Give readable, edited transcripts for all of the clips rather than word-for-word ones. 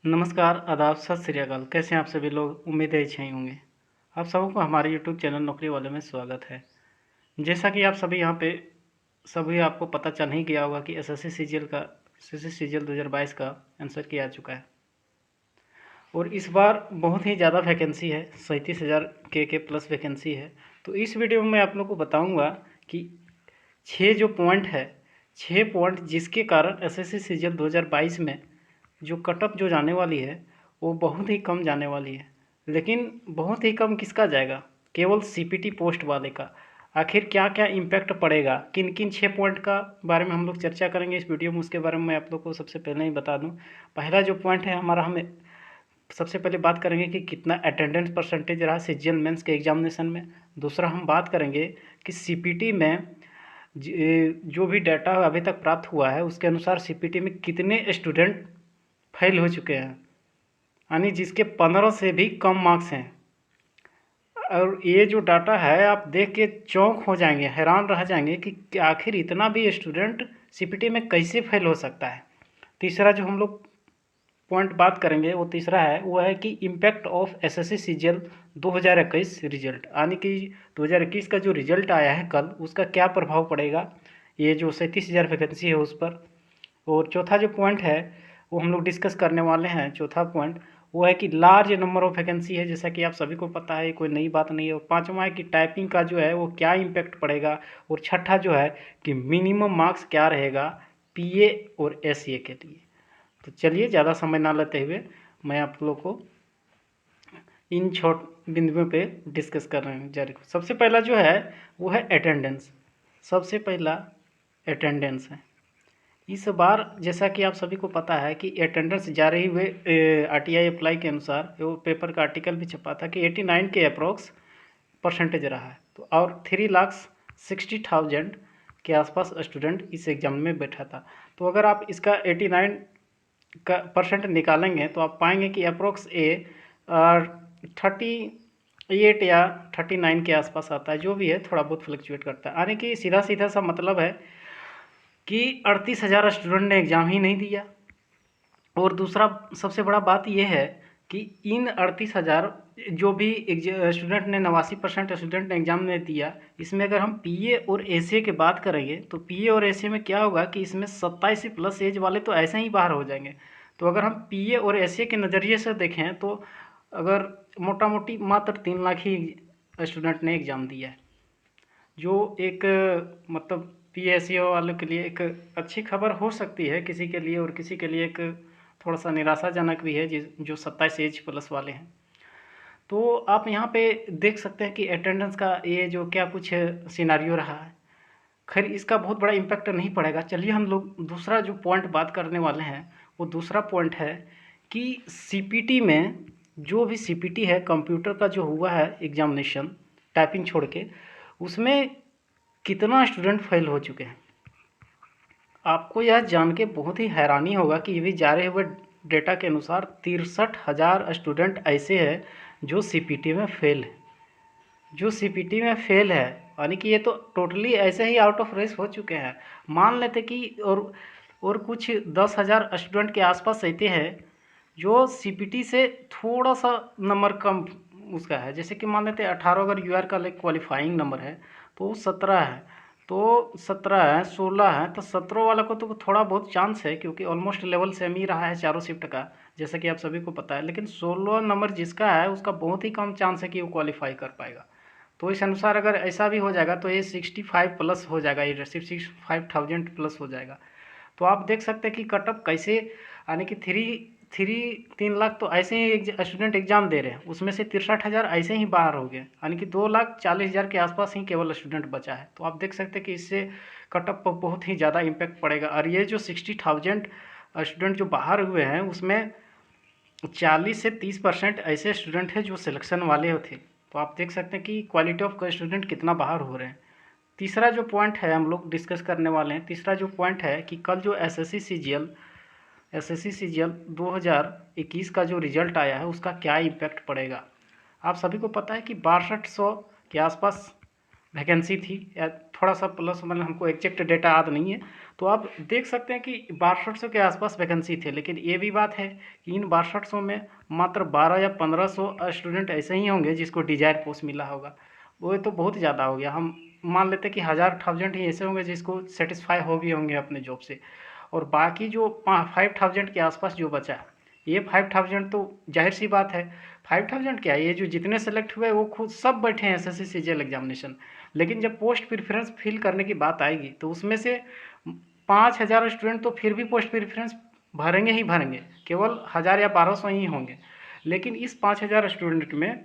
नमस्कार, आदाब, सत श्री अकाल। कैसे हैं आप सभी लोग? उम्मीद है अच्छे ही होंगे। आप सबको हमारे यूट्यूब चैनल नौकरी वाले में स्वागत है। जैसा कि आप सभी यहाँ पे सभी आपको पता चल ही गया होगा कि एसएससी सीजीएल 2022 का आंसर की आ चुका है और इस बार बहुत ही ज़्यादा वैकेंसी है, 37,000 के प्लस वैकेंसी है। तो इस वीडियो में मैं आप लोग को बताऊँगा कि 6 जो पॉइंट है, 6 पॉइंट जिसके कारण एसएससी सीजीएल 2022 में जो कटअप जो जाने वाली है वो बहुत ही कम जाने वाली है। लेकिन बहुत ही कम किसका जाएगा? केवल सीपीटी पोस्ट वाले का। आखिर क्या क्या इम्पैक्ट पड़ेगा, किन किन 6 पॉइंट का बारे में हम लोग चर्चा करेंगे इस वीडियो में। उसके बारे में मैं आप लोग को सबसे पहले ही बता दूं। पहला जो पॉइंट है हमारा, हमें सबसे पहले बात करेंगे कि कितना अटेंडेंस परसेंटेज रहा सीजीएल मेंस के एग्जामिनेशन में। दूसरा हम बात करेंगे कि सीपीटी में जो भी डाटा अभी तक प्राप्त हुआ है उसके अनुसार सीपीटी में कितने स्टूडेंट फेल हो चुके हैं, यानी जिसके 15 से भी कम मार्क्स हैं। और ये जो डाटा है आप देख के चौंक हो जाएंगे, हैरान रह जाएंगे कि आखिर इतना भी स्टूडेंट सीपीटी में कैसे फेल हो सकता है। तीसरा जो हम लोग पॉइंट बात करेंगे वो तीसरा है, वो है कि impact of SSC CGL 2021 result, यानी कि 2021 का जो रिजल्ट आया है कल, उसका क्या प्रभाव पड़ेगा ये जो 37,000 वैकेंसी है उस पर। और चौथा जो पॉइंट है वो हम लोग डिस्कस करने वाले हैं। चौथा पॉइंट वो है कि लार्ज नंबर ऑफ वैकेंसी है, जैसा कि आप सभी को पता है, कोई नई बात नहीं है। और पांचवा है कि टाइपिंग का जो है वो क्या इम्पैक्ट पड़ेगा। और छठा जो है कि मिनिमम मार्क्स क्या रहेगा पीए और एसए के लिए। तो चलिए ज़्यादा समय ना लेते हुए मैं आप लोग को इन छोट बिंदुओं पे डिस्कस कर रहे हैं जारी। सबसे पहला जो है वो है अटेंडेंस। सबसे पहला अटेंडेंस है। इस बार जैसा कि आप सभी को पता है कि अटेंडेंस जारी हुए आरटीआई अप्लाई के अनुसार वो पेपर का आर्टिकल भी छपा था कि 89 के अप्रोक्स परसेंटेज रहा है। तो और 3,60,000 के आसपास स्टूडेंट इस एग्ज़ाम में बैठा था। तो अगर आप इसका 89 का परसेंट निकालेंगे तो आप पाएंगे कि अप्रोक्स 38 या 39 के आसपास आता है। जो भी है थोड़ा बहुत फ्लक्चुएट करता है, यानी कि सीधा सीधा सा मतलब है कि 38,000 स्टूडेंट ने एग्ज़ाम ही नहीं दिया। और दूसरा सबसे बड़ा बात यह है कि इन 38,000 जो भी स्टूडेंट ने 89% स्टूडेंट ने एग्ज़ाम में दिया, इसमें अगर हम पीए और एसए की बात करेंगे तो पीए और एसए में क्या होगा कि इसमें 27 प्लस एज वाले तो ऐसे ही बाहर हो जाएंगे। तो अगर हम पीए और एसए के नज़रिए से देखें तो अगर मोटा मोटी मात्र 3 लाख ही स्टूडेंट ने एग्ज़ाम दिया है, जो एक मतलब पीएससीओ वालों के लिए एक अच्छी खबर हो सकती है किसी के लिए, और किसी के लिए एक थोड़ा सा निराशाजनक भी है जो 27 एज प्लस वाले हैं। तो आप यहाँ पे देख सकते हैं कि अटेंडेंस का ये जो क्या कुछ सिनारियो रहा है। खैर इसका बहुत बड़ा इम्पैक्ट नहीं पड़ेगा। चलिए हम लोग दूसरा जो पॉइंट बात करने वाले हैं वो दूसरा पॉइंट है कि सीपीटी में जो भी सीपीटी है कंप्यूटर का जो हुआ है एग्जामिनेशन टाइपिंग छोड़ के, उसमें कितना स्टूडेंट फेल हो चुके हैं। आपको यह जान के बहुत ही हैरानी होगा कि ये भी जारे हुए डेटा के अनुसार 63,000 स्टूडेंट ऐसे हैं जो सीपीटी में फेल है। जो सीपीटी में फेल है यानी कि ये तो टोटली ऐसे ही आउट ऑफ रेस हो चुके हैं। मान लेते कि और कुछ 10,000 स्टूडेंट के आसपास ऐसे हैं जो सीपीटी से थोड़ा सा नंबर कम उसका है। जैसे कि मान लेते 18 अगर यूआर का क्वालिफाइंग नंबर है तो वो 17 है, तो 17 है, 16 है, तो 17 वाला को तो थोड़ा बहुत चांस है क्योंकि ऑलमोस्ट लेवल सेम ही रहा है चारों शिफ्ट का, जैसा कि आप सभी को पता है। लेकिन 16 नंबर जिसका है उसका बहुत ही कम चांस है कि वो क्वालिफाई कर पाएगा। तो इस अनुसार अगर ऐसा भी हो जाएगा तो ये 65 प्लस हो जाएगा, ये 65,000 प्लस हो जाएगा। तो आप देख सकते हैं कि कटअप कैसे, यानी कि 3 लाख तो ऐसे ही स्टूडेंट एग्जाम दे रहे हैं, उसमें से 63,000 ऐसे ही बाहर हो गए, यानी कि 2,40,000 के आसपास ही केवल स्टूडेंट बचा है। तो आप देख सकते हैं कि इससे कटअप पर बहुत ही ज़्यादा इम्पैक्ट पड़ेगा। और ये जो 60,000 स्टूडेंट जो बाहर हुए हैं उसमें 40 से 30% ऐसे स्टूडेंट हैं जो सिलेक्शन वाले थे। तो आप देख सकते हैं कि क्वालिटी ऑफ स्टूडेंट कितना बाहर हो रहे हैं। तीसरा जो पॉइंट है हम लोग डिस्कस करने वाले हैं, तीसरा जो पॉइंट है कि कल जो एसएससी सीजीएल 2021 का जो रिजल्ट आया है उसका क्या इम्पैक्ट पड़ेगा। आप सभी को पता है कि 6200 के आसपास वैकेंसी थी, या थोड़ा सा प्लस, मतलब हमको एग्जैक्ट डेटा याद नहीं है। तो आप देख सकते हैं कि 6200 के आसपास वैकेंसी थे, लेकिन ये भी बात है कि इन 6200 में मात्र 12 या 1500 स्टूडेंट ऐसे ही होंगे जिसको डिजायर पोस्ट मिला होगा। वो तो बहुत ज़्यादा हो गया। हम मान लेते हैं कि 1000 ही ऐसे होंगे जिसको सेटिस्फाई हो भी होंगे अपने जॉब से, और बाकी जो 5000 के आसपास जो बचा, ये 5000 तो जाहिर सी बात है, 5000 क्या, ये जो जितने सेलेक्ट हुए वो खुद सब बैठे हैं एसएससी सीजीएल एग्जामिनेशन। लेकिन जब पोस्ट प्रेफरेंस फिल करने की बात आएगी तो उसमें से 5000 स्टूडेंट तो फिर भी पोस्ट प्रेफरेंस भरेंगे ही भरेंगे, केवल 1000 या 1200 ही होंगे। लेकिन इस 5000 स्टूडेंट में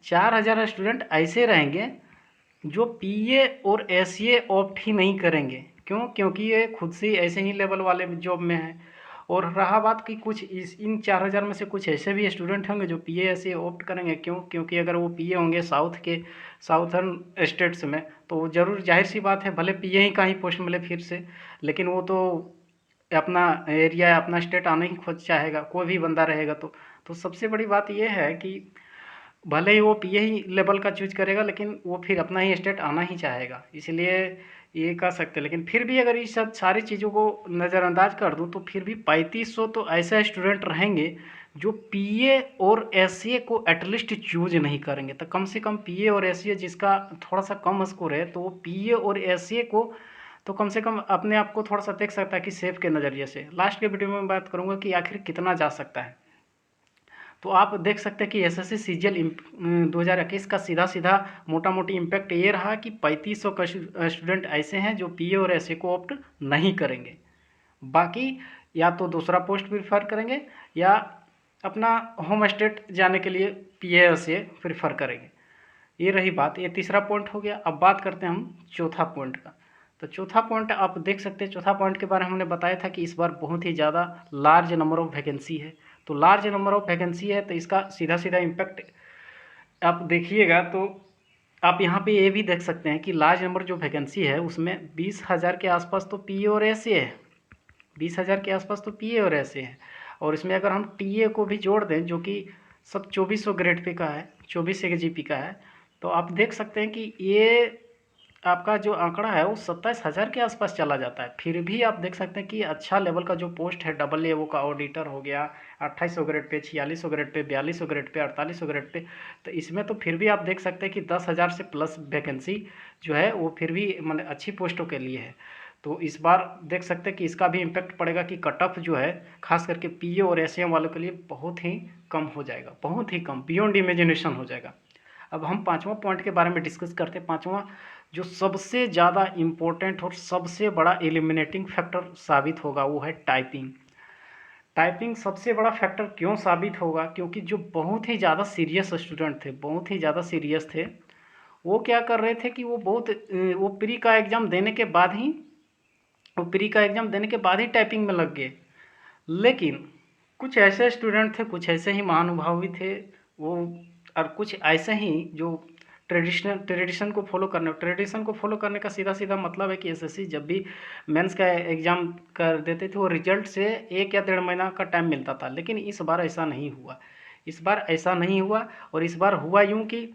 4000 स्टूडेंट ऐसे रहेंगे जो पीए और एसए ऑप्ट ही नहीं करेंगे। क्यों? क्योंकि ये खुद से ही ऐसे ही लेवल वाले जॉब में है। और रहा बात कि कुछ इस इन 4000 में से कुछ ऐसे भी स्टूडेंट होंगे जो पीए एसए ऑप्ट करेंगे। क्यों? क्योंकि अगर वो पीए होंगे साउथर्न स्टेट्स में, तो ज़रूर जाहिर सी बात है, भले पीए ही का ही पोस्ट मिले फिर से, लेकिन वो तो अपना एरिया अपना स्टेट आने ही खोज चाहेगा, कोई भी बंदा रहेगा। तो सबसे बड़ी बात यह है कि भले ही वो पीए ही लेवल का चूज करेगा, लेकिन वो फिर अपना ही स्टेट आना ही चाहेगा, इसलिए ये कर सकते हैं। लेकिन फिर भी अगर इस सब सारी चीज़ों को नज़रअंदाज कर दूं तो फिर भी 3500 तो ऐसे स्टूडेंट रहेंगे जो पीए और एससीए को एटलीस्ट चूज नहीं करेंगे। तो कम से कम पीए और एससीए जिसका थोड़ा सा कम स्कोर है, तो वो पीए और एससीए को तो कम से कम अपने आप को थोड़ा सा देख सकता है कि सेफ के नज़रिए से। लास्ट के वीडियो में मैं बात करूँगा कि आखिर कितना जा सकता है। तो आप देख सकते हैं कि एसएससी सीजीएल 2021 का सीधा सीधा मोटा मोटी इम्पैक्ट ये रहा कि 3500 का स्टूडेंट ऐसे हैं जो पीए और एसए को ऑप्ट नहीं करेंगे। बाकी या तो दूसरा पोस्ट प्रीफर करेंगे या अपना होम स्टेट जाने के लिए पीए एसए प्रीफर करेंगे। ये रही बात, ये तीसरा पॉइंट हो गया। अब बात करते हैं हम चौथा पॉइंट का। तो चौथा पॉइंट आप देख सकते हैं, चौथा पॉइंट के बारे में हमने बताया था कि इस बार बहुत ही ज़्यादा लार्ज नंबर ऑफ वैकेंसी है। तो लार्ज नंबर ऑफ वैकेंसी है तो इसका सीधा सीधा इम्पैक्ट आप देखिएगा तो आप यहाँ पे ये भी देख सकते हैं कि लार्ज नंबर जो वैकेंसी है उसमें 20,000 के आसपास तो पीए और एसए है, 20,000 के आसपास तो पीए और एसए है। और इसमें अगर हम टीए को भी जोड़ दें जो कि सब 2400 ग्रेड पे का है, 24 के जीपी का है, तो आप देख सकते हैं कि ये आपका जो आंकड़ा है वो 27,000 के आसपास चला जाता है। फिर भी आप देख सकते हैं कि अच्छा लेवल का जो पोस्ट है, डबल ए वो का ऑडिटर हो गया 2800 grade pay, 4600 grade pay, 4200 grade pay, 4800 grade pay, तो इसमें तो फिर भी आप देख सकते हैं कि 10,000 से प्लस वैकेंसी जो है वो फिर भी मतलब अच्छी पोस्टों के लिए है। तो इस बार देख सकते हैं कि इसका भी इम्पैक्ट पड़ेगा कि कट ऑफ जो है खास करके पीए और एसएम वालों के लिए बहुत ही कम हो जाएगा, बहुत ही कम, बियॉन्ड इमेजिनेशन हो जाएगा। अब हम पांचवा पॉइंट के बारे में डिस्कस करते हैं। पांचवा जो सबसे ज़्यादा इम्पोर्टेंट और सबसे बड़ा एलिमिनेटिंग फैक्टर साबित होगा वो है टाइपिंग। टाइपिंग सबसे बड़ा फैक्टर क्यों साबित होगा? क्योंकि जो बहुत ही ज़्यादा सीरियस स्टूडेंट थे, बहुत ही ज़्यादा सीरियस थे, वो क्या कर रहे थे कि वो प्री का एग्ज़ाम देने के बाद ही टाइपिंग में लग गए। लेकिन कुछ ऐसे स्टूडेंट थे, कुछ ऐसे ही महानुभाव भी थे वो, और कुछ ऐसे ही जो ट्रेडिशन को फॉलो करने का सीधा सीधा मतलब है कि एसएससी जब भी मेंस का एग्ज़ाम कर देते थे वो रिजल्ट से 1 या 1.5 महीना का टाइम मिलता था। लेकिन इस बार ऐसा नहीं हुआ, और इस बार हुआ यूँ कि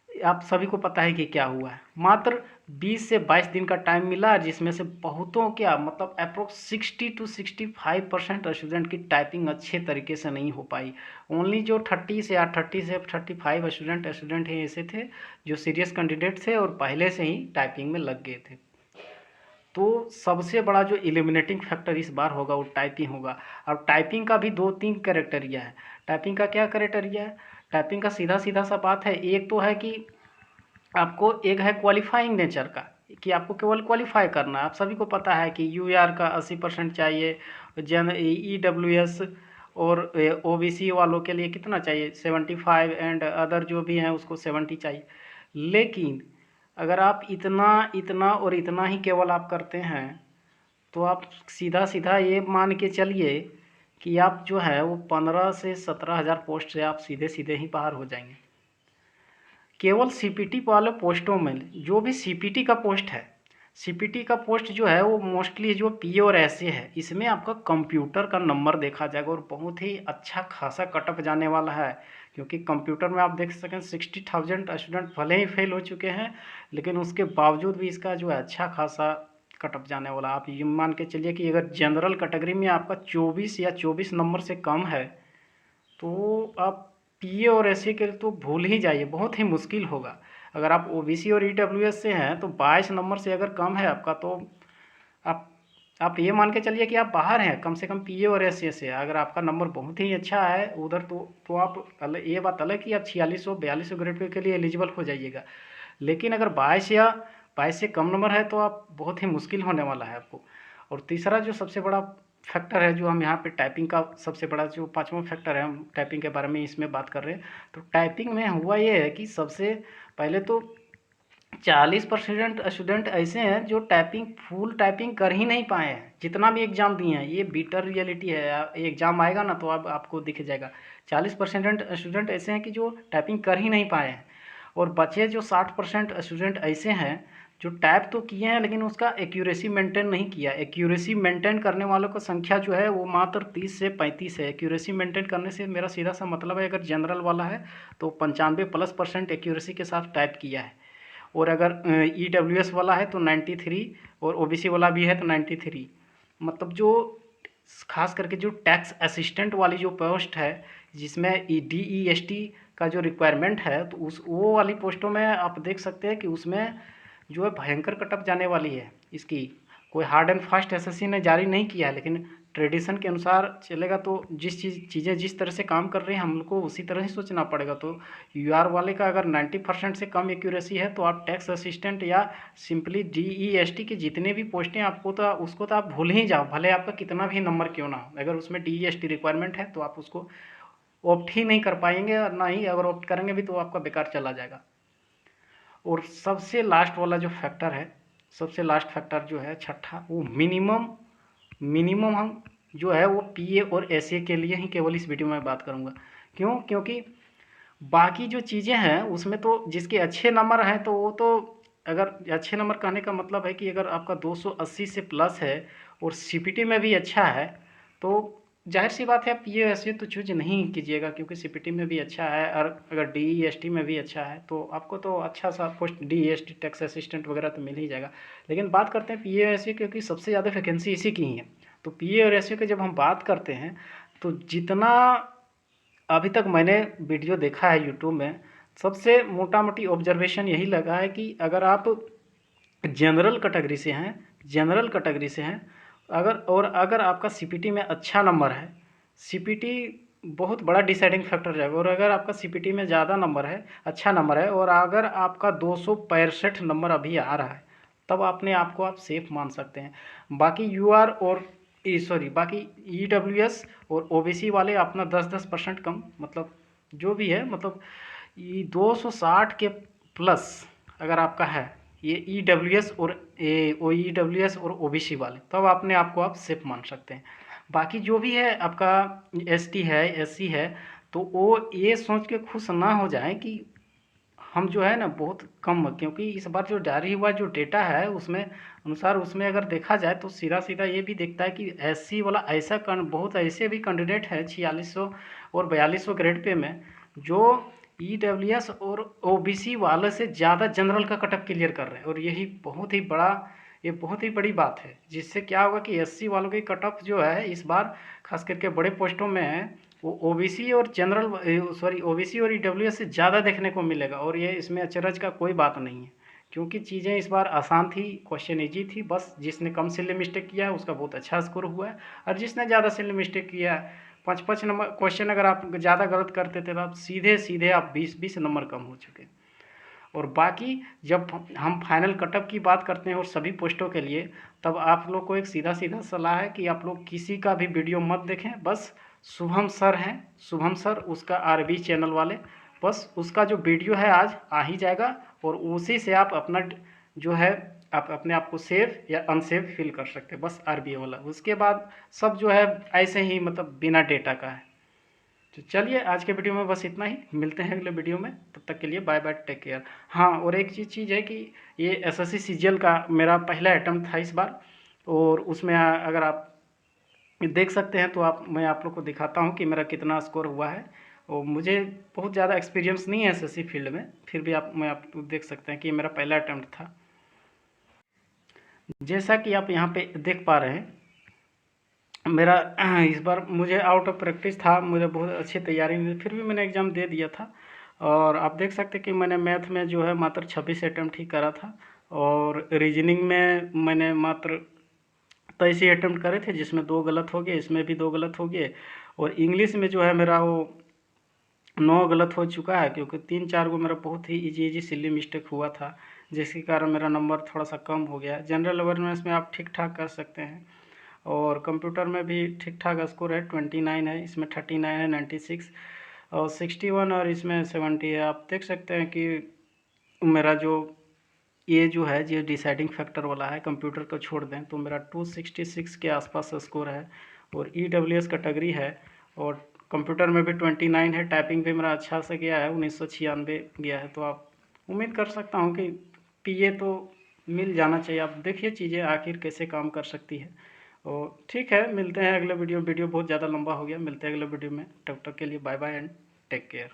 आप सभी को पता है कि क्या हुआ है। मात्र 20 से 22 दिन का टाइम मिला, जिसमें से बहुतों क्या मतलब अप्रोक्स 60 to 65% स्टूडेंट की टाइपिंग अच्छे तरीके से नहीं हो पाई। ओनली जो 30 से 35 स्टूडेंट ही ऐसे थे जो सीरियस कैंडिडेट थे और पहले से ही टाइपिंग में लग गए थे। तो सबसे बड़ा जो एलिमिनेटिंग फैक्टर इस बार होगा वो टाइपिंग होगा। अब टाइपिंग का भी 2-3 क्राइटेरिया है। टाइपिंग का क्या क्राइटेरिया है? टाइपिंग का सीधा सीधा सा बात है, एक तो है कि आपको, एक है क्वालिफाइंग नेचर का कि आपको केवल क्वालिफाई करना है। आप सभी को पता है कि यूआर का 80% चाहिए, ईडब्ल्यूएस और ओबीसी वालों के लिए कितना चाहिए, 75, एंड अदर जो भी हैं उसको 70 चाहिए। लेकिन अगर आप इतना इतना और इतना ही केवल आप करते हैं तो आप सीधा सीधा ये मान के चलिए कि आप जो है वो 15 से 17,000 पोस्ट से आप सीधे सीधे ही बाहर हो जाएंगे। केवल सीपीटी वाले पोस्टों में, जो भी सीपीटी का पोस्ट है, सीपीटी का पोस्ट जो है वो मोस्टली जो पीए और एसए है, इसमें आपका कंप्यूटर का नंबर देखा जाएगा और बहुत ही अच्छा खासा कटअप जाने वाला है। क्योंकि कंप्यूटर में आप देख सकें 60,000 स्टूडेंट भले ही फेल हो चुके हैं, लेकिन उसके बावजूद भी इसका जो है अच्छा खासा कट ऑफ जाने वाला। आप ये मान के चलिए कि अगर जनरल कैटेगरी में आपका 24 या 24 नंबर से कम है, तो आप पीए और एससी के लिए तो भूल ही जाइए, बहुत ही मुश्किल होगा। अगर आप ओबीसी और ईडब्ल्यूएस से हैं तो 22 नंबर से अगर कम है आपका, तो आप आप ये मान के चलिए कि आप बाहर हैं, कम से कम पीए और एससी से। अगर आपका नंबर बहुत ही अच्छा है उधर, तो आप ये बात अलग कि आप 4600 4200 ग्रेड पे के लिए एलिजिबल हो जाइएगा। लेकिन अगर 22 से कम नंबर है तो आप बहुत ही मुश्किल होने वाला है आपको। और तीसरा जो सबसे बड़ा फैक्टर है, जो हम यहाँ पे टाइपिंग का सबसे बड़ा जो पांचवा फैक्टर है, हम टाइपिंग के बारे में इसमें बात कर रहे हैं। तो टाइपिंग में हुआ ये है कि सबसे पहले तो 40% स्टूडेंट ऐसे हैं जो टाइपिंग फुल टाइपिंग कर ही नहीं पाए हैं, जितना भी एग्ज़ाम दिए हैं। ये बीटर रियलिटी है, एग्ज़ाम आएगा ना तो अब आपको दिख जाएगा। 40% स्टूडेंट ऐसे हैं कि जो टाइपिंग कर ही नहीं पाए हैं, और बचे जो 60% स्टूडेंट ऐसे हैं जो टाइप तो किए हैं लेकिन उसका एक्यूरेसी मेंटेन नहीं किया। एक्यूरेसी मेंटेन करने वालों की संख्या जो है वो मात्र 30 से 35 है। एक्यूरेसी मेंटेन करने से मेरा सीधा सा मतलब है, अगर जनरल वाला है तो 95+% एक्यूरेसी के साथ टाइप किया है, और अगर ईडब्ल्यूएस वाला है तो 93, और ओबीसी वाला भी है तो 93। मतलब जो खास करके जो टैक्स असिस्टेंट वाली जो पोस्ट है, जिसमें DEST का जो रिक्वायरमेंट है, तो उस वो वाली पोस्टों में आप देख सकते हैं कि उसमें जो है भयंकर कटअप जाने वाली है इसकी। कोई हार्ड एंड फास्ट एसएससी ने जारी नहीं किया है, लेकिन ट्रेडिशन के अनुसार चलेगा तो चीज़ें जिस तरह से काम कर रही हैं हम लोग को उसी तरह ही सोचना पड़ेगा। तो यूआर वाले का अगर 90% से कम एक्यूरेसी है तो आप टैक्स असिस्टेंट या सिंपली DEST की जितने भी पोस्टें आपको, तो उसको तो आप भूल ही जाओ, भले आपका कितना भी नंबर क्यों ना हो। अगर उसमें DEST रिक्वायरमेंट है तो आप उसको ऑप्ट ही नहीं कर पाएंगे, और ना ही अगर ऑप्ट करेंगे भी तो आपका बेकार चला जाएगा। और सबसे लास्ट वाला जो फैक्टर है, सबसे लास्ट फैक्टर जो है छठा, वो मिनिमम हम जो है वो पीए और एसए के लिए ही केवल इस वीडियो में बात करूँगा। क्यों? क्योंकि बाकी जो चीज़ें हैं उसमें तो जिसके अच्छे नंबर हैं तो वो तो, अगर अच्छे नंबर कहने का मतलब है कि अगर आपका 280 से प्लस है और सीपीटी में भी अच्छा है, तो जाहिर सी बात है आप पीए एसए तो चूज नहीं कीजिएगा, क्योंकि सीपीटी में भी अच्छा है, और अगर डीईएसटी में भी अच्छा है तो आपको तो अच्छा सा पोस्ट डीईएसटी टैक्स असिस्टेंट वगैरह तो मिल ही जाएगा। लेकिन बात करते हैं पीए एसए, क्योंकि सबसे ज़्यादा वैकेंसी इसी की ही है। तो पीए और एसए की जब हम बात करते हैं, तो जितना अभी तक मैंने वीडियो देखा है यूट्यूब में, सबसे मोटा मोटी ऑब्जर्वेशन यही लगा है कि अगर आप जनरल कैटेगरी से हैं, अगर आपका सीपीटी में अच्छा नंबर है, सीपीटी बहुत बड़ा डिसाइडिंग फैक्टर रहेगा। और अगर आपका सीपीटी में ज़्यादा नंबर है, अच्छा नंबर है, और अगर आपका 265 नंबर अभी आ रहा है, तब अपने आप को आप सेफ मान सकते हैं। बाकी यूआर और बाकी ईडब्ल्यूएस और ओबीसी वाले अपना 10% कम, मतलब जो भी है, मतलब ये 260 के प्लस अगर आपका है, ये ईडब्ल्यूएस और ईडब्ल्यूएस और ओबीसी वाले, तब अपने आप को आप सेफ मान सकते हैं। बाकी जो भी है आपका एसटी है, एससी है, तो वो ये सोच के खुश ना हो जाए कि हम जो है ना बहुत कम, क्योंकि इस बार जो जारी हुआ जो डेटा है उसमें अनुसार, उसमें अगर देखा जाए तो सीधा सीधा ये भी दिखता है कि एससी वाला ऐसा बहुत ऐसे भी कैंडिडेट हैं 4600 और 4200 ग्रेड पे में, जो ईडब्ल्यूएस और ओबीसी वाले से ज़्यादा जनरल का कटअप क्लियर कर रहे हैं। और ये बहुत ही बड़ी बात है, जिससे क्या होगा कि एससी वालों की कटअप जो है इस बार खास करके बड़े पोस्टों में है, वो ओबीसी और ओबीसी और ईडब्ल्यूएस से ज़्यादा देखने को मिलेगा। और ये इसमें अचरज का कोई बात नहीं है, क्योंकि चीज़ें इस बार आसान थी, क्वेश्चन इजी थी। बस जिसने कम सिले मिस्टेक किया है उसका बहुत अच्छा स्कोर हुआ है, और जिसने ज़्यादा सिले मिस्टेक किया है, 5 नंबर क्वेश्चन अगर आप ज़्यादा गलत करते थे तो आप सीधे आप 20 नंबर कम हो चुके। और बाकी जब हम फाइनल कटअप की बात करते हैं और सभी पोस्टों के लिए, तब आप लोग को एक सीधा सलाह है कि आप लोग किसी का भी वीडियो मत देखें। बस शुभम सर हैं, शुभम सर उसका आरबी चैनल वाले, बस उसका जो वीडियो है आज आ ही जाएगा, और उसी से आप अपना जो है आप अपने आप को सेफ या अनसेफ फील कर सकते हैं, बस आरबीए वाला। उसके बाद सब जो है ऐसे ही, मतलब बिना डेटा का है। तो चलिए आज के वीडियो में बस इतना ही, मिलते हैं अगले वीडियो में, तब तक के लिए बाय बाय, टेक केयर। हाँ, और एक चीज़ है कि ये एसएससी सीजीएल का मेरा पहला अटेम्प्ट था इस बार, और उसमें अगर आप देख सकते हैं तो मैं आप लोग को दिखाता हूँ कि मेरा कितना स्कोर हुआ है। और मुझे बहुत ज़्यादा एक्सपीरियंस नहीं है एसएससी फील्ड में, फिर भी आप देख सकते हैं कि ये मेरा पहला अटैम्प्ट था। जैसा कि आप यहाँ पे देख पा रहे हैं, मेरा इस बार मुझे आउट ऑफ प्रैक्टिस था, मुझे बहुत अच्छी तैयारी नहीं थी, फिर भी मैंने एग्ज़ाम दे दिया था। और आप देख सकते हैं कि मैंने मैथ में जो है मात्र 26 अटैम्प्ट ही करा था, और रीजनिंग में मैंने मात्र 23 अटैम्प्ट करे थे, जिसमें 2 गलत हो गए, इसमें भी 2 गलत हो गए। और इंग्लिश में जो है मेरा वो 9 गलत हो चुका है, क्योंकि 3-4 को मेरा बहुत ही इजी सिली मिस्टेक हुआ था, जिसके कारण मेरा नंबर थोड़ा सा कम हो गया। जनरल अवेयरनेस में आप ठीक ठाक कर सकते हैं, और कंप्यूटर में भी ठीक ठाक स्कोर है, 29 है, इसमें 39 है, 96 और 61, और इसमें 70 है। आप देख सकते हैं कि मेरा जो ये जो है ये डिसाइडिंग फैक्टर वाला है, कंप्यूटर को छोड़ दें तो मेरा 266 के आसपास स्कोर है, और EWS कैटेगरी है, और कंप्यूटर में भी 29 है। टाइपिंग भी मेरा अच्छा से गया है, 1996 गया है। तो आप उम्मीद कर सकता हूँ कि PA तो मिल जाना चाहिए। आप देखिए चीज़ें आखिर कैसे काम कर सकती है। और ठीक है, मिलते हैं अगले वीडियो बहुत ज़्यादा लंबा हो गया, मिलते हैं अगले वीडियो में। तब तक के लिए bye bye and take care.